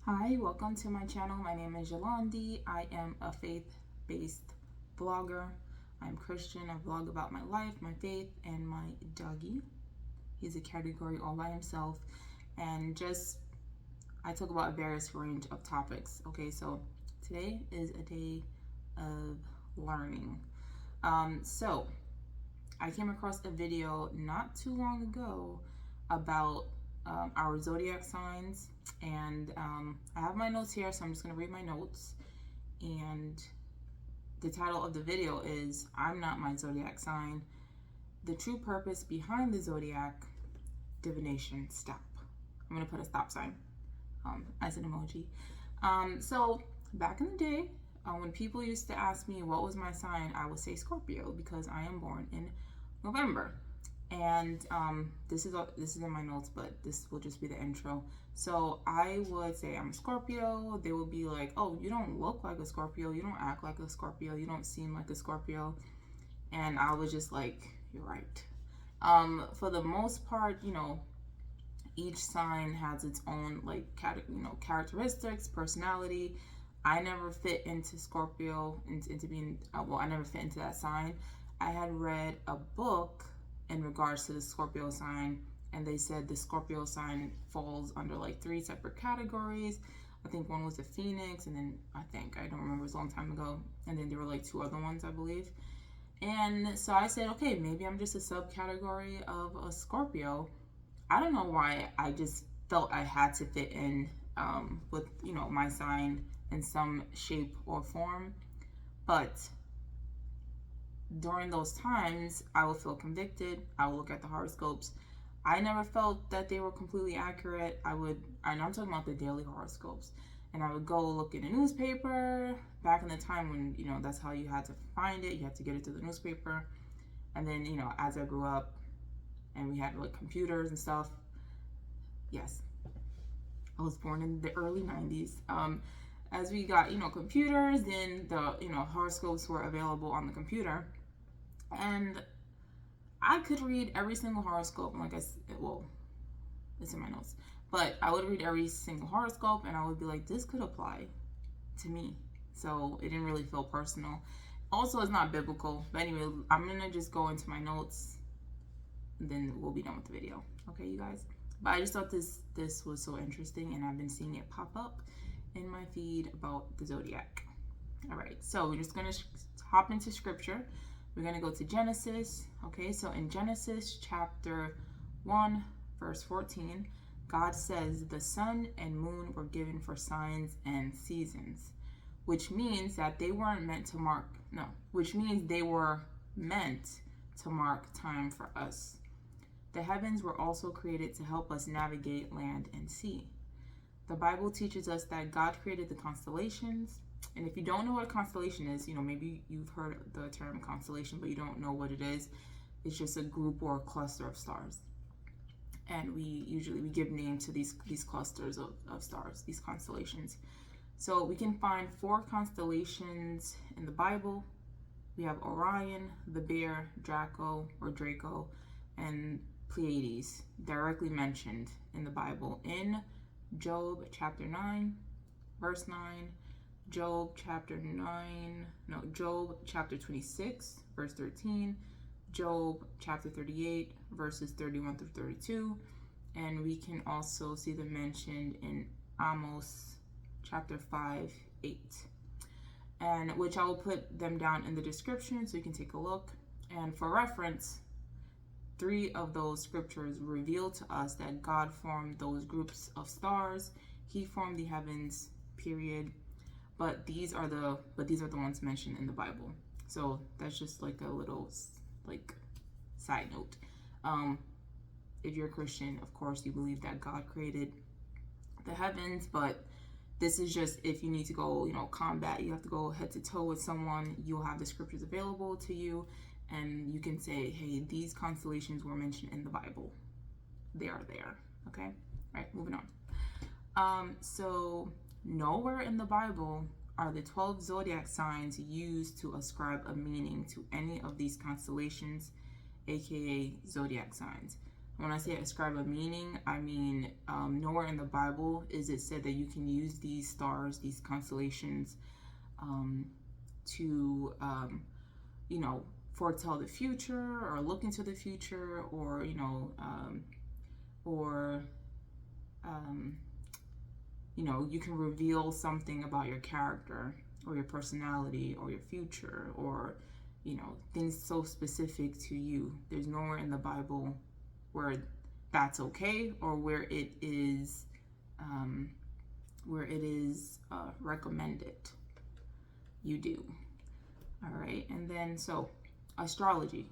Hi, welcome to my channel. My name is Yolandi. I am a faith-based vlogger. I'm Christian. I vlog about my life, my faith, and my doggy. He's a category all by himself. And I talk about various range of topics. Okay, so today is a day of learning. So I came across a video not too long ago about our zodiac signs, and I have my notes here, so I'm just going to read my notes. And the title of the video is I'm Not My Zodiac Sign, the true purpose behind the zodiac, divination, stop. I'm going to put a stop sign as an emoji. So back in the day, when people used to ask me what was my sign, I would say Scorpio, because I am born in November. And this is in my notes, but this will just be the intro. So I would say I'm a Scorpio. They would be like, oh, you don't look like a Scorpio, you don't act like a Scorpio, you don't seem like a Scorpio. And I was just like, you're right. For the most part, each sign has its own characteristics, personality. I never fit into Scorpio, into being I never fit into that sign. I had read a book in regards to the Scorpio sign, and they said the Scorpio sign falls under like 3 separate categories. I think one was the Phoenix, and then I don't remember, it was a long time ago, and then there were like 2 other ones, I believe. And so I said, okay, maybe I'm just a subcategory of a Scorpio. I don't know why, I just felt I had to fit in with my sign in some shape or form. But during those times, I would feel convicted. I would look at the horoscopes. I never felt that they were completely accurate. And I'm talking about the daily horoscopes. And I would go look in a newspaper back in the time when, that's how you had to find it. You had to get it through the newspaper. And then, as I grew up and we had like computers and stuff. Yes, I was born in the early 90s. As we got, computers, then the, horoscopes were available on the computer. And I could read every single horoscope, it's in my notes, but I would read every single horoscope and I would be like, this could apply to me. So it didn't really feel personal. Also, it's not biblical. But anyway, I'm going to just go into my notes and then we'll be done with the video. Okay, you guys? But I just thought this was so interesting, and I've been seeing it pop up in my feed about the zodiac. All right, so we're just going to hop into scripture. We're going to go to Genesis. Okay, so in Genesis chapter 1, verse 14, God says the sun and moon were given for signs and seasons, which means that they weren't meant to mark, which means they were meant to mark time for us. The heavens were also created to help us navigate land and sea. The Bible teaches us that God created the constellations. And if you don't know what a constellation is, maybe you've heard the term constellation, but you don't know what it is. It's just a group or a cluster of stars. And we give name to these clusters of stars, these constellations. So we can find 4 constellations in the Bible. We have Orion, the bear, Draco, and Pleiades, directly mentioned in the Bible in Job chapter 9, verse 9, Job chapter 26, verse 13, Job chapter 38, verses 31 through 32, and we can also see them mentioned in Amos chapter 5, 8, and which I will put them down in the description so you can take a look. And for reference, 3 of those scriptures reveal to us that God formed those groups of stars. He formed the heavens, period. But these are the ones mentioned in the Bible. So that's just like a little side note. If you're a Christian, of course you believe that God created the heavens, but this is just if you need to go, combat, you have to go head to toe with someone, you'll have the scriptures available to you. And you can say, hey, these constellations were mentioned in the Bible. They are there. Okay? All right, moving on. So nowhere in the Bible are the 12 zodiac signs used to ascribe a meaning to any of these constellations, aka zodiac signs. When I say ascribe a meaning, I mean nowhere in the Bible is it said that you can use these stars, these constellations, to foretell the future or look into the future, or or you can reveal something about your character or your personality or your future, or things so specific to you. There's nowhere in the Bible where that's okay, or where it is recommended you do. All right, and then so astrology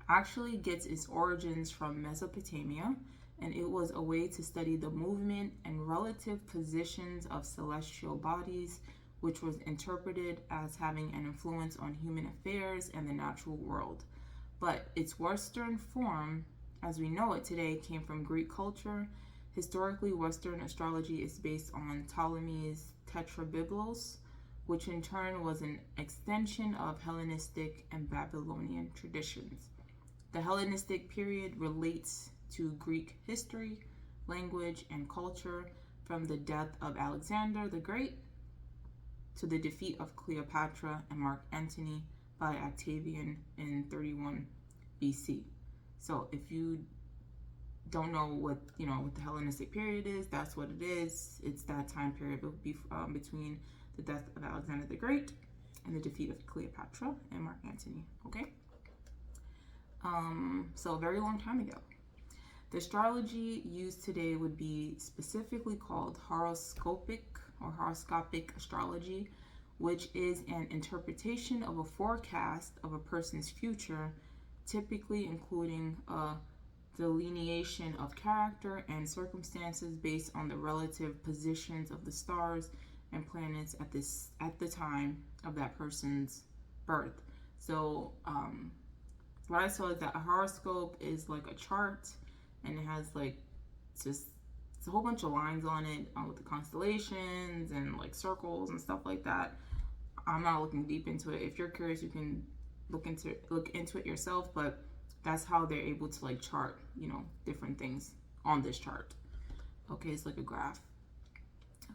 actually gets its origins from Mesopotamia, and it was a way to study the movement and relative positions of celestial bodies, which was interpreted as having an influence on human affairs and the natural world. But its Western form, as we know it today, came from Greek culture. Historically, Western astrology is based on Ptolemy's Tetrabiblos, which in turn was an extension of Hellenistic and Babylonian traditions. The Hellenistic period relates to Greek history, language, and culture, from the death of Alexander the Great to the defeat of Cleopatra and Mark Antony by Octavian in 31 BC. So if you don't know what the Hellenistic period is, that's what it is. It's that time period between the death of Alexander the Great and the defeat of Cleopatra and Mark Antony. Okay. So a very long time ago. The astrology used today would be specifically called horoscopic astrology, which is an interpretation of a forecast of a person's future, typically including a delineation of character and circumstances based on the relative positions of the stars and planets at the time of that person's birth. So what I saw is that a horoscope is like a chart, and it has it's a whole bunch of lines on it with the constellations and circles and stuff like that. I'm not looking deep into it. If you're curious, you can look into it yourself, but that's how they're able to chart different things on this chart. Okay, it's like a graph.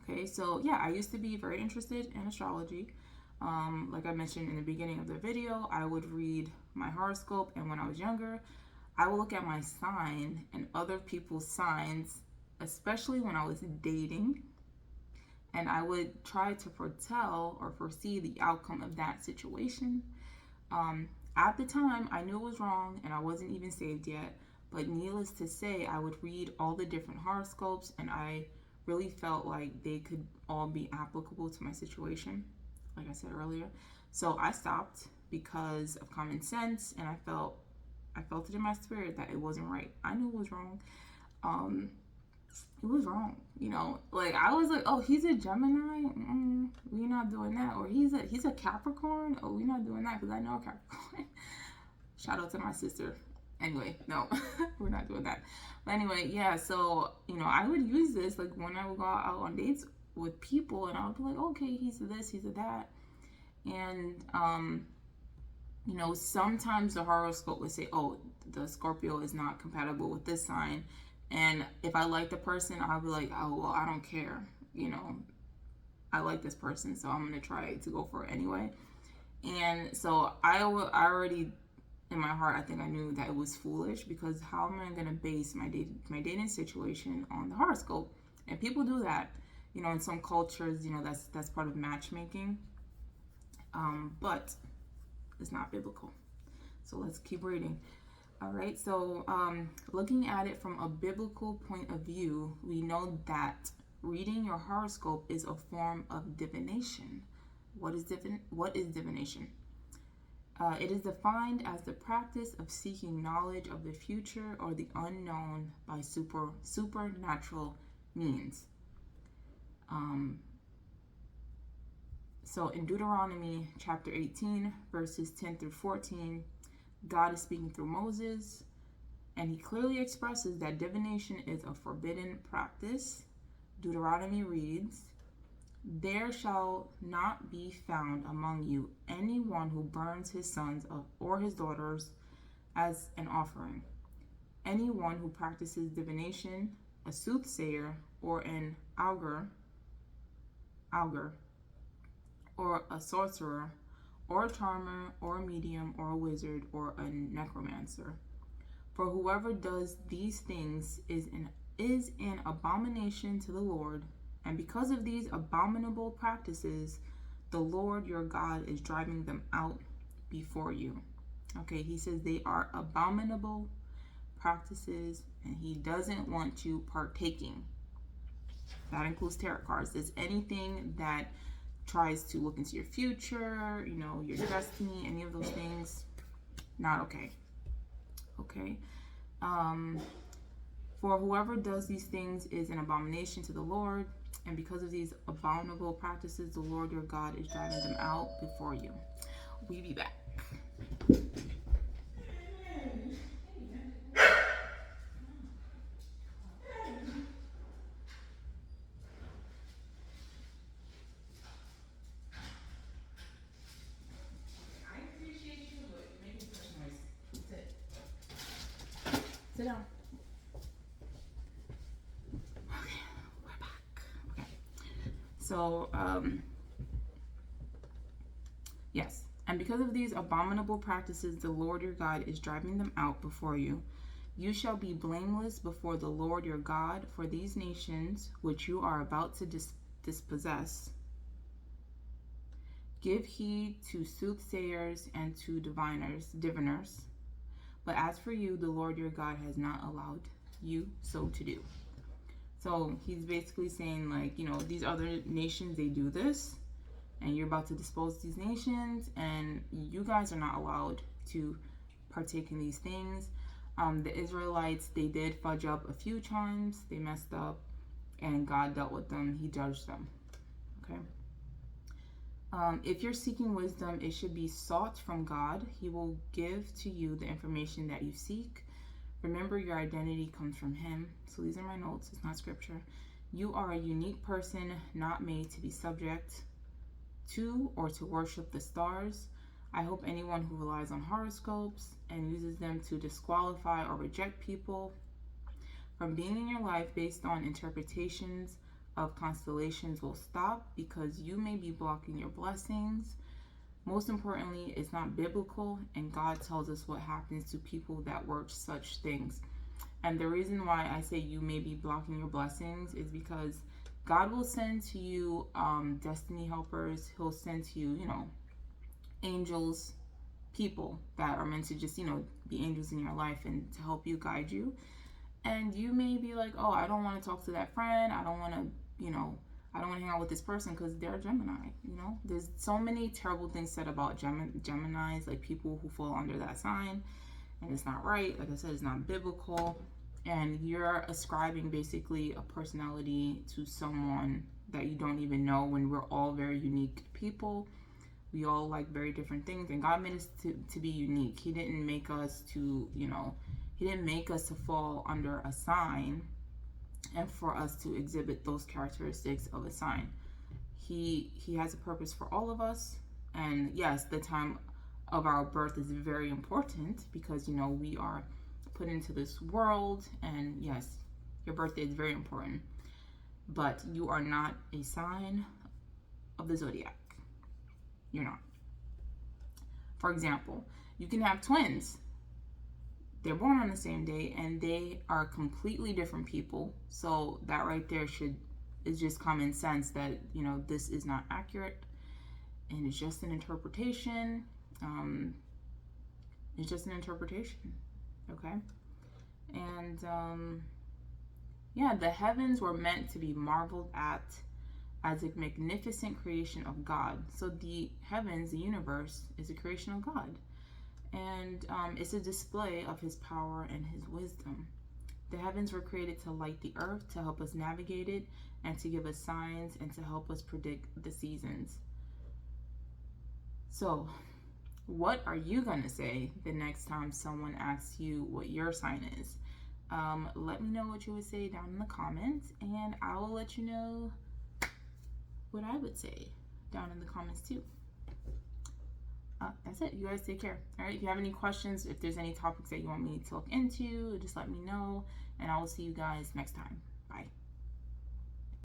Okay, so yeah, I used to be very interested in astrology. Like I mentioned in the beginning of the video, I would read my horoscope, and when I was younger, I would look at my sign and other people's signs, especially when I was dating, and I would try to foretell or foresee the outcome of that situation. At the time, I knew it was wrong, and I wasn't even saved yet, but needless to say, I would read all the different horoscopes, and I really felt like they could all be applicable to my situation, like I said earlier. So I stopped because of common sense, and I felt it in my spirit that it wasn't right. I knew it was wrong. It was wrong, I was like, oh, he's a Gemini, we're not doing that. Or he's a Capricorn, oh, we're not doing that, because I know a Capricorn. Shout out to my sister. Anyway, no, we're not doing that. But anyway, yeah, so I would use this when I would go out on dates with people, and I would be like, okay, he's a this, he's a that. And sometimes the horoscope would say, oh, the Scorpio is not compatible with this sign. And if I like the person, I'll be like, oh, well, I don't care. I like this person, so I'm going to try to go for it anyway. And so I already, in my heart, I think I knew that it was foolish, because how am I going to base my dating situation on the horoscope? And people do that, in some cultures, that's part of matchmaking. But it's not biblical. So let's keep reading. All right, so looking at it from a biblical point of view, we know that reading your horoscope is a form of divination. What is divination? It is defined as the practice of seeking knowledge of the future or the unknown by supernatural means. So in Deuteronomy chapter 18, verses 10 through 14, God is speaking through Moses, and he clearly expresses that divination is a forbidden practice. Deuteronomy reads, "There shall not be found among you anyone who burns his sons or his daughters as an offering, anyone who practices divination, a soothsayer, or an augur, or a sorcerer, or a charmer, or a medium, or a wizard, or a necromancer. For whoever does these things is an abomination to the Lord, and because of these abominable practices, the Lord your God is driving them out before you. Okay, he says they are abominable practices, and he doesn't want you partaking. That includes tarot cards. It's anything that tries to look into your future, your destiny, any of those things, not okay. Okay. For whoever does these things is an abomination to the Lord, and because of these abominable practices, the Lord your God is driving them out before you. We'll be back. Sit down. Okay, we're back. Okay. So, yes. And because of these abominable practices, the Lord your God is driving them out before you. You shall be blameless before the Lord your God for these nations which you are about to dispossess. Give heed to soothsayers and to diviners. But as for you, the Lord your God has not allowed you so to do. So he's basically saying, these other nations, they do this, and you're about to dispose these nations, and you guys are not allowed to partake in these things. The Israelites, they did fudge up a few times. They messed up, and God dealt with them. He judged them. Okay. If you're seeking wisdom, it should be sought from God. He will give to you the information that you seek. Remember, your identity comes from him. So these are my notes. It's not scripture. You are a unique person, not made to be subject to or to worship the stars. I hope anyone who relies on horoscopes and uses them to disqualify or reject people from being in your life based on interpretations of constellations will stop, because you may be blocking your blessings. Most importantly, it's not biblical, and God tells us what happens to people that work such things. And the reason why I say you may be blocking your blessings is because God will send to you destiny helpers. He'll send to you, angels, people that are meant to just, be angels in your life and to help you, guide you. And you may be like, oh, I don't want to talk to that friend. I don't want to, I don't want to hang out with this person because they're Gemini. There's so many terrible things said about Geminis, like people who fall under that sign, and it's not right. Like I said, it's not biblical. And you're ascribing basically a personality to someone that you don't even know, when we're all very unique people. We all like very different things, and God made us to be unique. He didn't make us to, he didn't make us to fall under a sign and for us to exhibit those characteristics of a sign. He has a purpose for all of us. And yes, the time of our birth is very important, because we are put into this world, and yes, your birthday is very important, but you are not a sign of the zodiac. You're not. For example, you can have twins. They're born on the same day, and they are completely different people. So that right there is just common sense that, this is not accurate, and it's just an interpretation. It's just an interpretation. Okay? And, the heavens were meant to be marveled at as a magnificent creation of God. So the heavens, the universe, is a creation of God. And it's a display of his power and his wisdom. The heavens were created to light the earth, to help us navigate it, and to give us signs, and to help us predict the seasons. So, what are you going to say the next time someone asks you what your sign is? Let me know what you would say down in the comments, and I will let you know what I would say down in the comments too. That's it. You guys take care. All right. If you have any questions, if there's any topics that you want me to look into, just let me know, and I will see you guys next time.